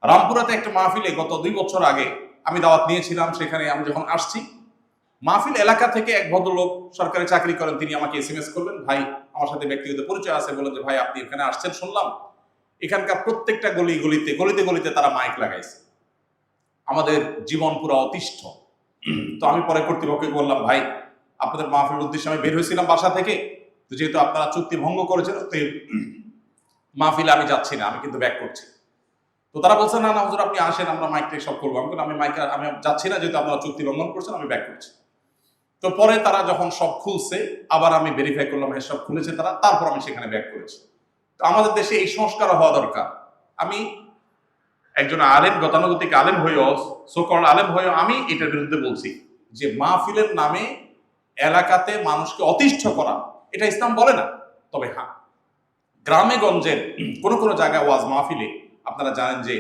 রামপুরাতে একটা মাহফিলে গত 2 বছর আগে আমি দাওয়াত নিয়েছিলাম। সেখানে আমি যখন আসছি, মাহফিল এলাকা থেকে এক ভদ্রলোক সরকারি চাকরি করেন, তিনি আমাকে SMS করলেন, ভাই আমার সাথে ব্যক্তিগত পরিচয় আছে, বলেন যে ভাই আপনি এখানে আসছেন শুনলাম, এখানকার প্রত্যেকটা গলিতে গলিতে তারা মাইক লাগাইছে, আমাদের জীবন পুরো অতিষ্ঠ। তো আমি পরে কর্তৃপক্ষকে বললাম, ভাই আপনাদের মাহফিলের উদ্দেশ্যে আমি বের হয়েছিলাম বাসা থেকে, তো যেহেতু আপনারা চুক্তি ভঙ্গ করেছেন, তো মাহফিলে আমি যাচ্ছি না, আমি কিন্তু ব্যাক করছি। তো তারা বলছে, না না হুজুর আপনি আসেন, আমরা মাইকটা সব করবো। আমি বললাম, আমি যাচ্ছি না, যেহেতু আপনারা চুক্তি লঙ্ঘন করছেন, আমি ব্যাক করছি। তো পরে তারা যখন সব খুলছে, আবার আমি ভেরিফাই করলাম হ্যাঁ সব খুলেছে তারা, তারপর আমি সেখানে ব্যাক করেছি। তো আমাদের দেশে এই সংস্কার হওয়া দরকার। আমি একজন আলেম, গতানুগতিক আলেম হয়েও, সোকল আলেম হয়েও আমি এটার বিরুদ্ধে বলছি যে মাহফিলের নামে এলাকাতে মানুষকে অতিষ্ঠ করা, এটা ইসলাম বলে না। তবে হ্যাঁ, গ্রামে গঞ্জের কোনো জায়গায় ওয়াজ মাহফিলে আপনারা জানেন যে